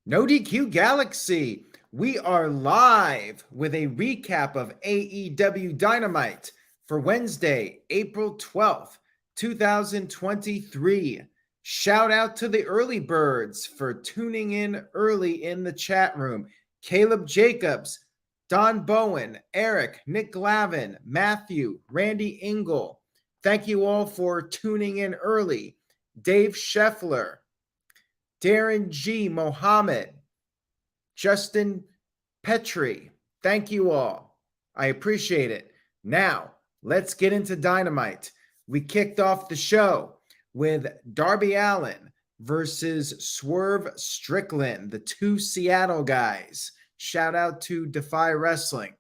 No DQ Galaxy. We are live with a recap of AEW Dynamite for Wednesday, April 12th, 2023. Shout out to the early birds for tuning in early in the chat room. Caleb Jacobs, Don Bowen, Eric, Nick Glavin, Matthew, Randy Engel. Thank you all for tuning in early. Dave Scheffler, Darren G. Mohammed, Justin Petrie. Thank you all. I appreciate it. Now, let's get into Dynamite. We kicked off the show with Darby Allin versus Swerve Strickland, the two Seattle guys. Shout out to Defy Wrestling.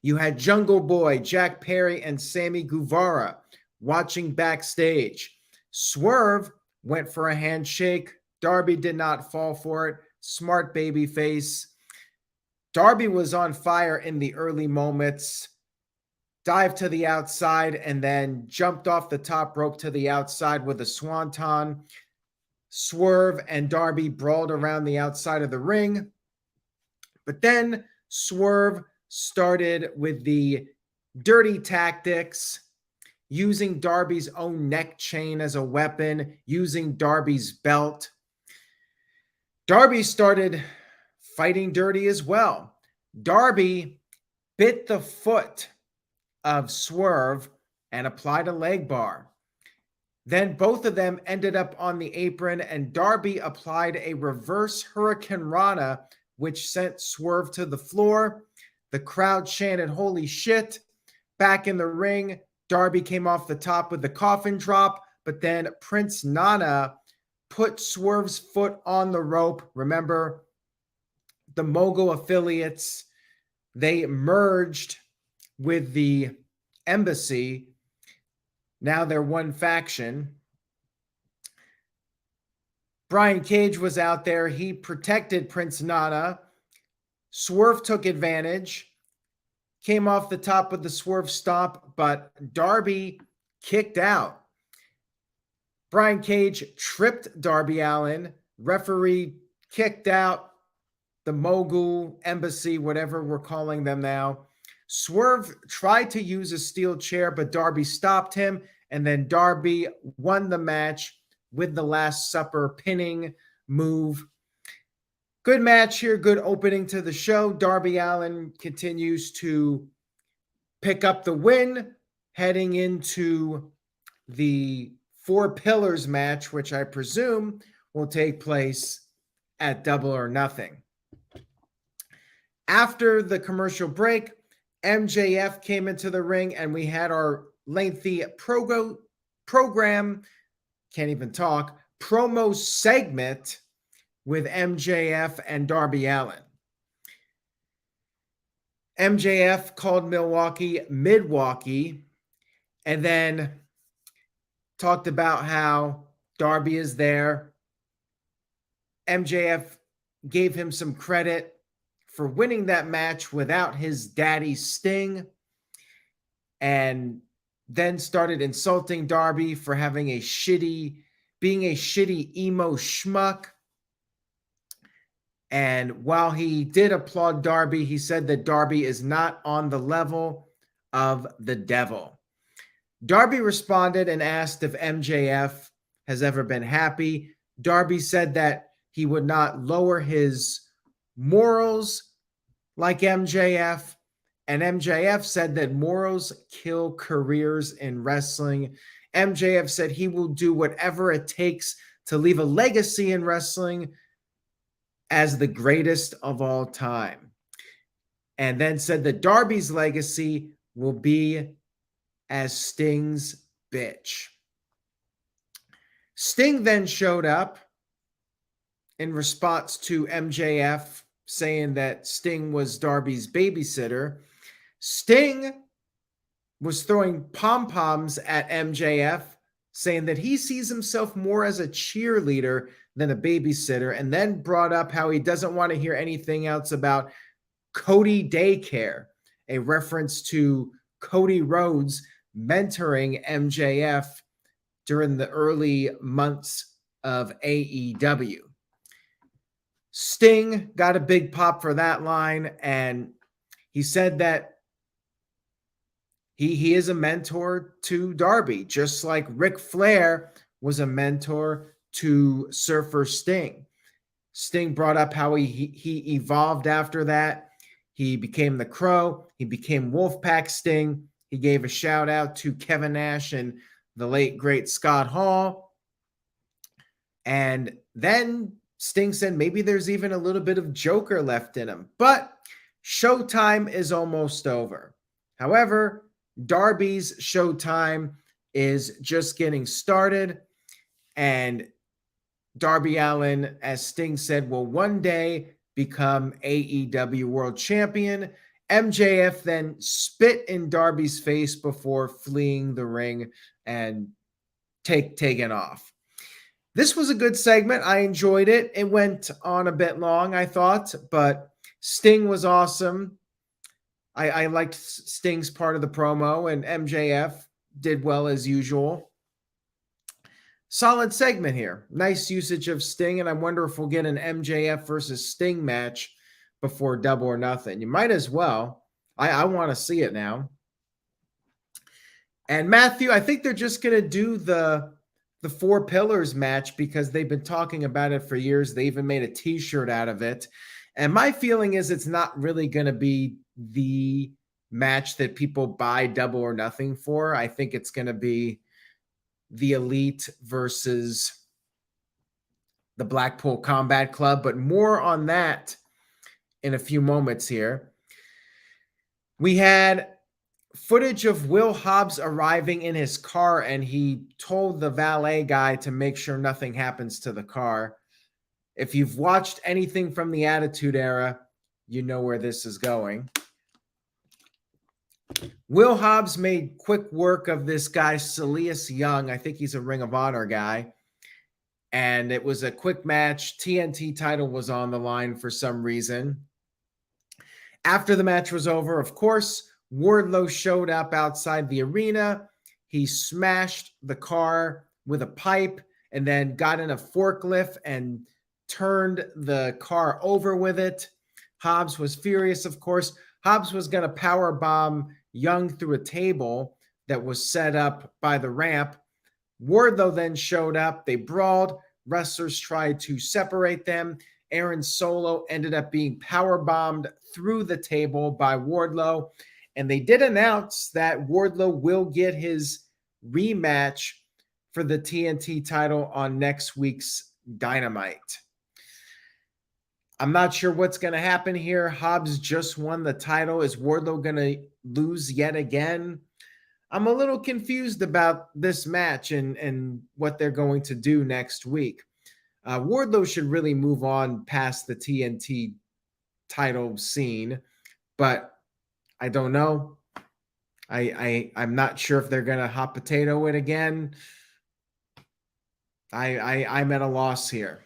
You had Jungle Boy, Jack Perry, and Sammy Guevara watching backstage. Swerve went for a handshake. Darby did not fall for it. Smart baby face. Darby was on fire in the early moments. Dived to the outside and then jumped off the top rope to the outside with a swanton. Swerve and Darby brawled around the outside of the ring. But then Swerve started with the dirty tactics, using Darby's own neck chain as a weapon, using Darby's belt. Darby started fighting dirty as well. Darby bit the foot of Swerve and applied a leg bar. Then both of them ended up on the apron, and Darby applied a reverse Hurricane Rana, which sent Swerve to the floor. The crowd chanted, "Holy shit." Back in the ring, Darby came off the top with the coffin drop, but then Prince Nana put Swerve's foot on the rope. Remember, the Mogul affiliates, they merged with the Embassy. Now they're one faction. Brian Cage was out there. He protected Prince Nana. Swerve took advantage, came off the top with the Swerve stomp, but Darby kicked out. Brian Cage tripped Darby Allin. Referee kicked out the Mogul Embassy, whatever we're calling them now. Swerve tried to use a steel chair, but Darby stopped him, and then Darby won the match with the Last Supper pinning move. Good match here, good opening to the show. Darby Allin continues to pick up the win, heading into the Four Pillars match, which I presume will take place at Double or Nothing. After the commercial break, MJF came into the ring, and we had our lengthy program, can't even talk, promo segment with MJF and Darby Allin. MJF called Milwaukee Midwaukee, and then talked about how Darby is there. MJF gave him some credit for winning that match without his daddy Sting, and then started insulting Darby for having being a shitty emo schmuck. And while he did applaud Darby, he said that Darby is not on the level of the devil. Darby responded and asked if MJF has ever been happy. Darby said that he would not lower his morals like MJF, and MJF said that morals kill careers in wrestling. MJF said he will do whatever it takes to leave a legacy in wrestling as the greatest of all time, and then said that Darby's legacy will be as Sting's bitch. Sting then showed up in response to MJF saying that Sting was Darby's babysitter. Sting was throwing pom-poms at MJF, saying that he sees himself more as a cheerleader than a babysitter, and then brought up how he doesn't want to hear anything else about Cody Daycare, a reference to Cody Rhodes mentoring MJF during the early months of AEW. Sting got a big pop for that line, and he said that he is a mentor to Darby, just like Ric Flair was a mentor to Surfer Sting. Sting brought up how he evolved after that. He became the Crow. He became Wolfpack Sting. He gave a shout out to Kevin Nash and the late, great Scott Hall. And then Sting said maybe there's even a little bit of Joker left in him. But Showtime is almost over. However, Darby's Showtime is just getting started. And Darby Allin, as Sting said, will one day become AEW World Champion. MJF then spit in Darby's face before fleeing the ring and taking off. This was a good segment. I enjoyed it. It went on a bit long, I thought, but Sting was awesome. I liked Sting's part of the promo, and MJF did well as usual. Solid segment here. Nice usage of Sting, and I wonder if we'll get an MJF versus Sting match before Double or Nothing. You might as well. I want to see it now. And Matthew, I think they're just going to do the Four Pillars match because they've been talking about it for years. They even made a t-shirt out of it. And my feeling is it's not really going to be the match that people buy Double or Nothing for. I think it's going to be the Elite versus the Blackpool Combat Club, but more on that in a few moments here. We had footage of Will Hobbs arriving in his car, and he told the valet guy to make sure nothing happens to the car. If you've watched anything from the Attitude Era, you know where this is going. Will Hobbs made quick work of this guy, Salius Young. I think he's a Ring of Honor guy. And it was a quick match. TNT title was on the line for some reason. After the match was over, of course, Wardlow showed up outside the arena. He smashed the car with a pipe and then got in a forklift and turned the car over with it. Hobbs was furious, of course. Hobbs was going to power bomb Young through a table that was set up by the ramp. Wardlow then showed up. They brawled. Wrestlers tried to separate them. Aaron Solo ended up being power bombed through the table by Wardlow. And they did announce that Wardlow will get his rematch for the TNT title on next week's Dynamite. I'm not sure what's going to happen here. Hobbs just won the title. Is Wardlow going to lose yet again? I'm a little confused about this match and what they're going to do next week. Wardlow should really move on past the TNT title scene, but I don't know. I'm not sure if they're going to hot potato it again. I'm at a loss here.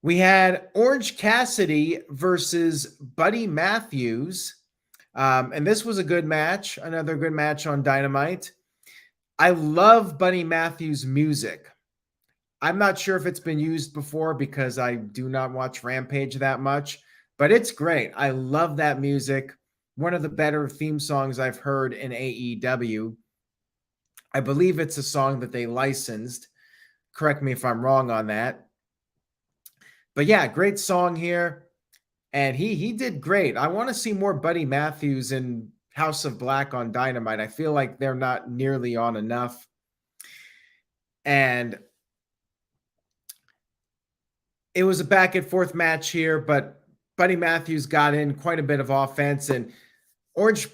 We had Orange Cassidy versus Buddy Matthews. And this was a good match, another good match on Dynamite. I love Buddy Matthews' music. I'm not sure if it's been used before because I do not watch Rampage that much, but it's great. I love that music. One of the better theme songs I've heard in AEW. I believe it's a song that they licensed. Correct me if I'm wrong on that. But yeah, great song here. And he did great. I want to see more Buddy Matthews in House of Black on Dynamite. I feel like they're not nearly on enough. And it was a back and forth match here, but Buddy Matthews got in quite a bit of offense. And Orange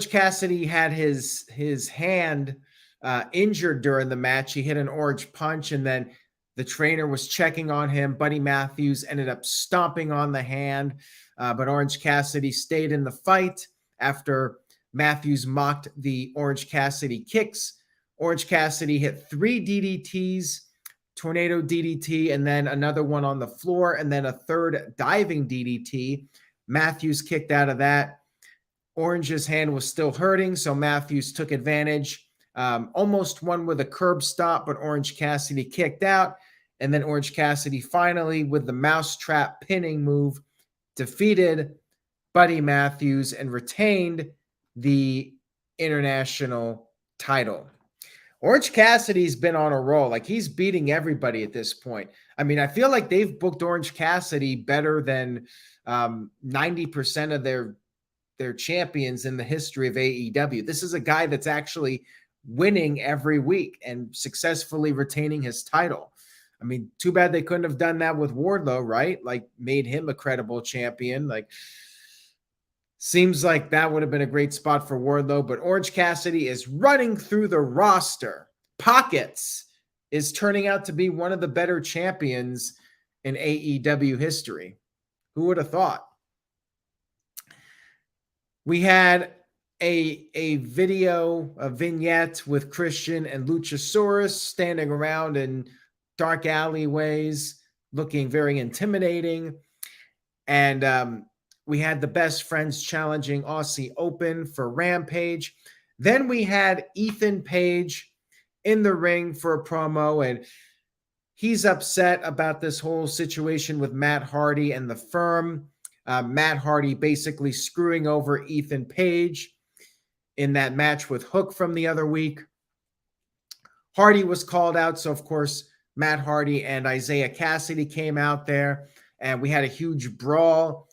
Cassidy had his hand injured during the match. He hit an orange punch, and then the trainer was checking on him. Buddy Matthews ended up stomping on the hand, but Orange Cassidy stayed in the fight after Matthews mocked the Orange Cassidy kicks. Orange Cassidy hit 3 DDTs, tornado DDT, and then another one on the floor, and then a third diving DDT. Matthews kicked out of that. Orange's hand was still hurting, so Matthews took advantage. Almost won with a curb stop, but Orange Cassidy kicked out. And then Orange Cassidy finally, with the mousetrap pinning move, defeated Buddy Matthews and retained the international title. Orange Cassidy's been on a roll. Like, he's beating everybody at this point. I mean, I feel like they've booked Orange Cassidy better than 90% of their champions in the history of AEW. This is a guy that's actually winning every week and successfully retaining his title. I mean, too bad they couldn't have done that with Wardlow, right? Like, made him a credible champion. Like, seems like that would have been a great spot for Wardlow, but Orange Cassidy is running through the roster. Pockets is turning out to be one of the better champions in AEW history. Who would have thought? We had a video, a vignette with Christian and Luchasaurus standing around in dark alleyways, looking very intimidating. And we had the Best Friends challenging Aussie Open for Rampage. Then we had Ethan Page in the ring for a promo, and he's upset about this whole situation with Matt Hardy and the Firm. Matt Hardy basically screwing over Ethan Page in that match with Hook from the other week. Hardy was called out, so of course Matt Hardy and Isaiah Cassidy came out there, and we had a huge brawl.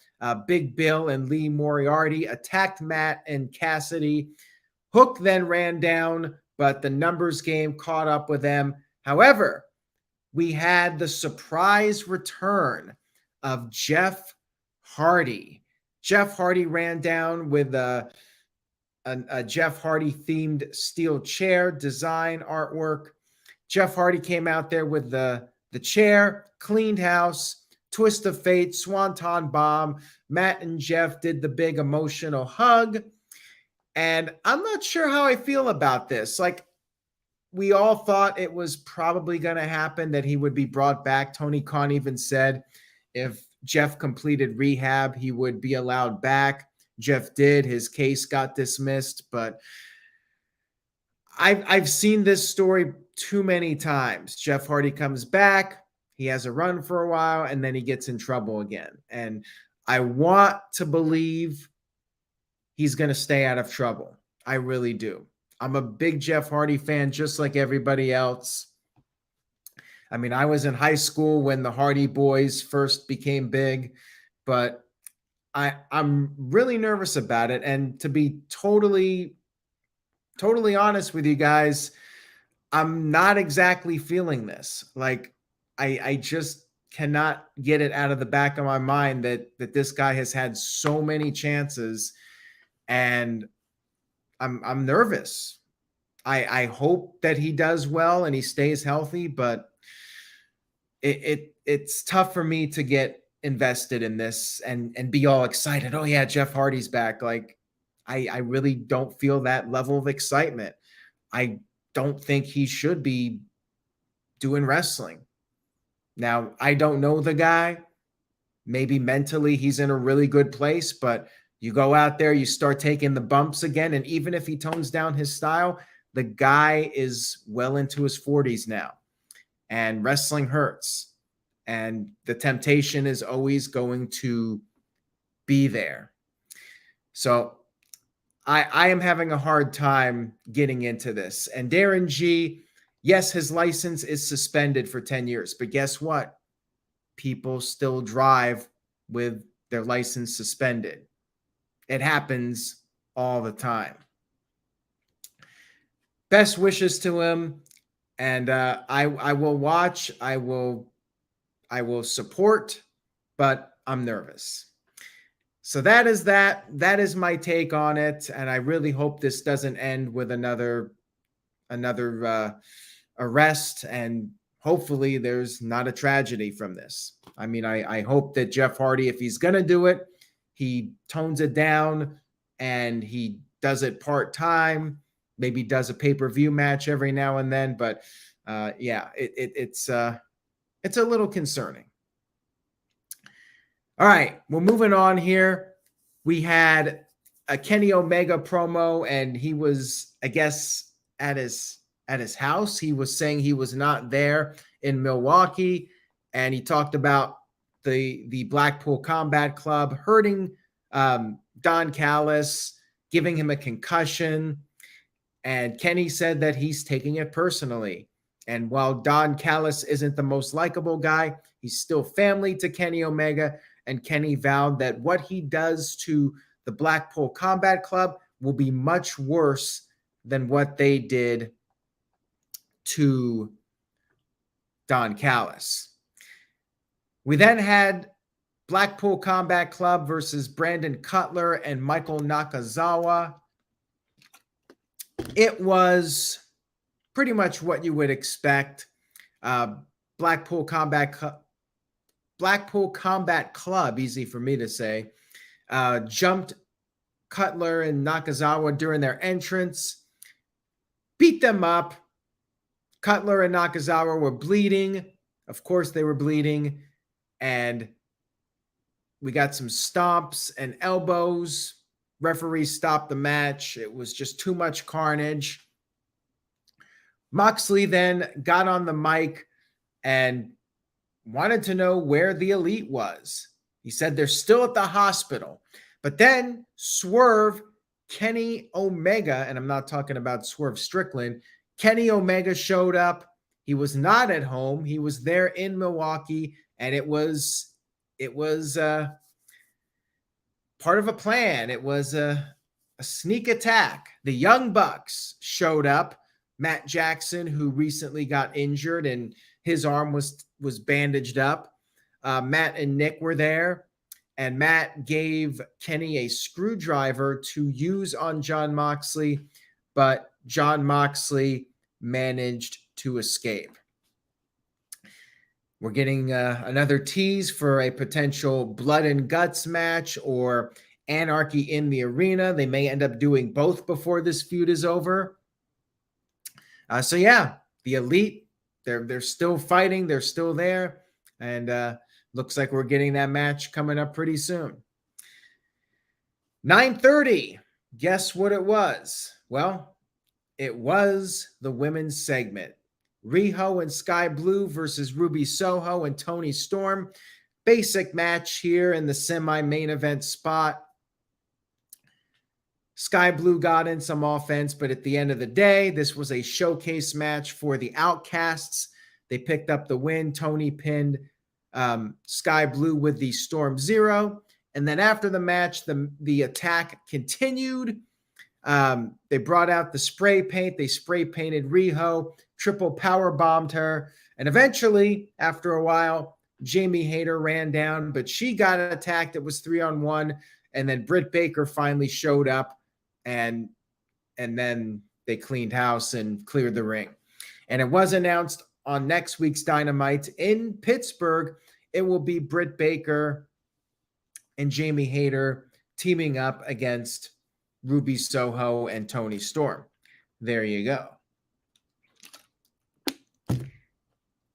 Big Bill and Lee Moriarty attacked Matt and Cassidy. Hook then ran down, but the numbers game caught up with them. However, we had the surprise return of Jeff Hardy. Jeff Hardy ran down with a Jeff Hardy themed steel chair design artwork. Jeff Hardy came out there with the chair, cleaned house, twist of fate, swanton bomb. Matt and Jeff did the big emotional hug. And I'm not sure how I feel about this. Like, we all thought it was probably going to happen, that he would be brought back. Tony Khan even said if Jeff completed rehab, he would be allowed back. Jeff did. His case got dismissed. But I've seen this story too many times. Jeff Hardy comes back. He has a run for a while, and then he gets in trouble again. And I want to believe he's going to stay out of trouble. I really do. I'm a big Jeff Hardy fan, just like everybody else. I mean, I was in high school when the Hardy Boys first became big, but I'm really nervous about it. And to be totally honest with you guys, I'm not exactly feeling this. Like, I just cannot get it out of the back of my mind that this guy has had so many chances, and I'm nervous. I hope that he does well and he stays healthy, but it's tough for me to get invested in this and be all excited. Oh yeah, Jeff Hardy's back. Like, I really don't feel that level of excitement. I don't think he should be doing wrestling. Now, I don't know the guy. Maybe mentally he's in a really good place, but you go out there, you start taking the bumps again, and even if he tones down his style, the guy is well into his 40s now, and wrestling hurts, and the temptation is always going to be there. So I am having a hard time getting into this. And Darren G, yes, his license is suspended for 10 years, but guess what? People still drive with their license suspended. It happens all the time. Best wishes to him. And I will watch, I will support, but I'm nervous. So that is that. That is my take on it. And I really hope this doesn't end with another arrest, and hopefully there's not a tragedy from this. I mean, I hope that Jeff Hardy, if he's going to do it, he tones it down and he does it part-time, maybe does a pay-per-view match every now and then. But yeah, it's a little concerning. All right, we're moving on here. We had a Kenny Omega promo, and he was, I guess, at his at his house. He was saying he was not there in Milwaukee, and he talked about the Blackpool Combat Club hurting Don Callis, giving him a concussion. And Kenny said that he's taking it personally. And while Don Callis isn't the most likable guy, he's still family to Kenny Omega. And Kenny vowed that what he does to the Blackpool Combat Club will be much worse than what they did to Don Callis. We then had Blackpool Combat Club versus Brandon Cutler and Michael Nakazawa. It was pretty much what you would expect. Blackpool Combat Club, easy for me to say, jumped Cutler and Nakazawa during their entrance, beat them up. Cutler and Nakazawa were bleeding. Of course, they were bleeding. And we got some stomps and elbows. Referee stopped the match. It was just too much carnage. Moxley then got on the mic and wanted to know where the Elite was. He said they're still at the hospital. But then Swerve, Kenny Omega, and I'm not talking about Swerve Strickland, Kenny Omega showed up. He was not at home. He was there in Milwaukee, and it was part of a plan. It was a sneak attack. The Young Bucks showed up. Matt Jackson, who recently got injured and his arm was bandaged up. Matt and Nick were there, and Matt gave Kenny a screwdriver to use on Jon Moxley, but Jon Moxley managed to escape. We're getting another tease for a potential blood and guts match or Anarchy in the Arena. They may end up doing both before this feud is over. So yeah, the Elite, they're still fighting. They're still there. And looks like we're getting that match coming up pretty soon. 9:30. Guess what it was? Well, it was the women's segment. Riho and Sky Blue versus Ruby Soho and Toni Storm. Basic match here in the semi-main event spot. Sky Blue got in some offense, but at the end of the day, this was a showcase match for the Outcasts. They picked up the win. Toni pinned Sky Blue with the Storm Zero. And then after the match, the attack continued. They brought out the spray paint. They spray painted Riho, triple power bombed her. And eventually, after a while, Jamie Hayter ran down, but she got attacked. It was 3-on-1. And then Britt Baker finally showed up, and then they cleaned house and cleared the ring. And it was announced on next week's Dynamite in Pittsburgh, it will be Britt Baker and Jamie Hayter teaming up against Ruby Soho and Toni Storm. There you go.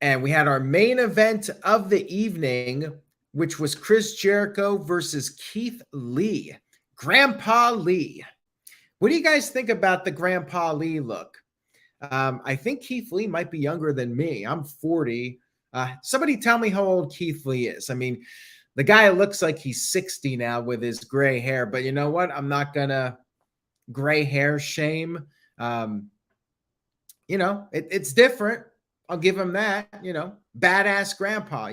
And we had our main event of the evening, which was Chris Jericho versus Keith Lee. Grandpa Lee. What do you guys think about the Grandpa Lee look? I think Keith Lee might be younger than me. I'm 40. Somebody tell me how old Keith Lee is. I mean, the guy looks like he's 60 now with his gray hair, but you know what? I'm not going to gray hair shame. It's different. I'll give him that, badass grandpa,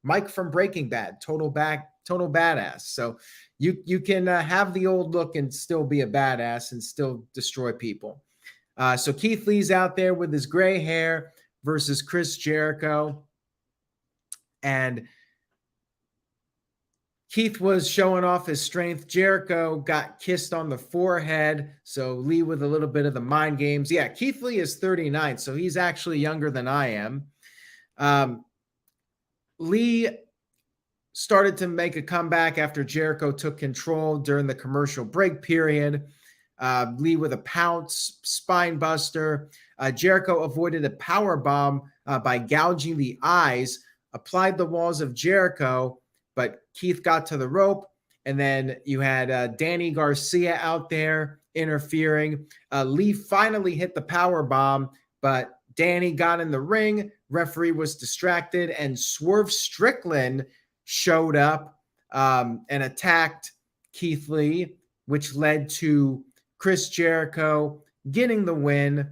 Mike from Breaking Bad, total badass. So you can have the old look and still be a badass and still destroy people. So Keith Lee's out there with his gray hair versus Chris Jericho. And Keith was showing off his strength. Jericho got kissed on the forehead. So Lee with a little bit of the mind games. Yeah, Keith Lee is 39, so he's actually younger than I am. Lee started to make a comeback after Jericho took control during the commercial break period. Lee with a pounce, spine buster. Jericho avoided a power bomb by gouging the eyes, applied the walls of Jericho, but Keith got to the rope. And then you had Danny Garcia out there interfering. Lee finally hit the power bomb, but Danny got in the ring. Referee was distracted, and Swerve Strickland showed up and attacked Keith Lee, which led to Chris Jericho getting the win.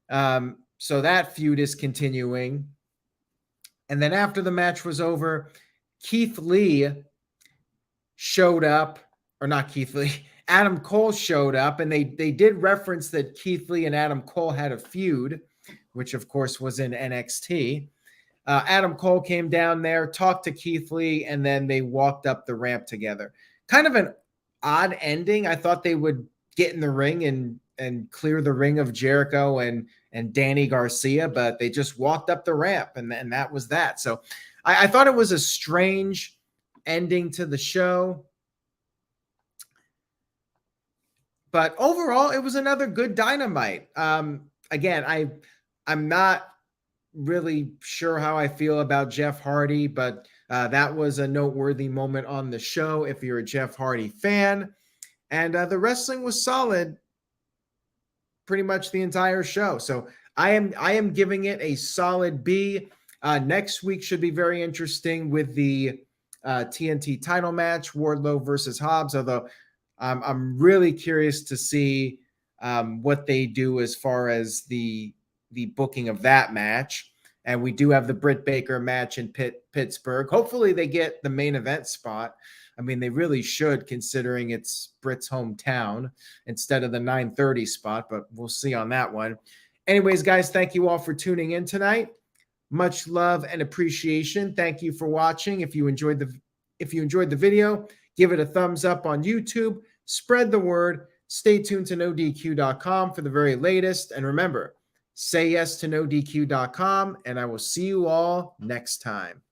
So that feud is continuing. And then after the match was over, Keith Lee showed up, or not Keith Lee, Adam Cole showed up, and they did reference that Keith Lee and Adam Cole had a feud, which of course was in NXT. Adam Cole came down there, talked to Keith Lee, and then they walked up the ramp together. Kind of an odd ending. I thought they would get in the ring and clear the ring of Jericho and Danny Garcia, but they just walked up the ramp, and that was that. So I thought it was a strange ending to the show. But overall, it was another good Dynamite. Again, I'm not really sure how I feel about Jeff Hardy, but that was a noteworthy moment on the show if you're a Jeff Hardy fan. And the wrestling was solid pretty much the entire show. So I am giving it a solid B. Next week should be very interesting with the TNT title match, Wardlow versus Hobbs, although I'm really curious to see what they do as far as the booking of that match. And we do have the Britt Baker match in Pittsburgh. Hopefully they get the main event spot. I mean, they really should, considering it's Britt's hometown instead of the 9:30 spot, but we'll see on that one. Anyways, guys, thank you all for tuning in tonight. Much love and appreciation. Thank you for watching. If you enjoyed the video, give it a thumbs up on YouTube. Spread the word. Stay tuned to NoDQ.com for the very latest. And remember, say yes to NoDQ.com, and I will see you all next time.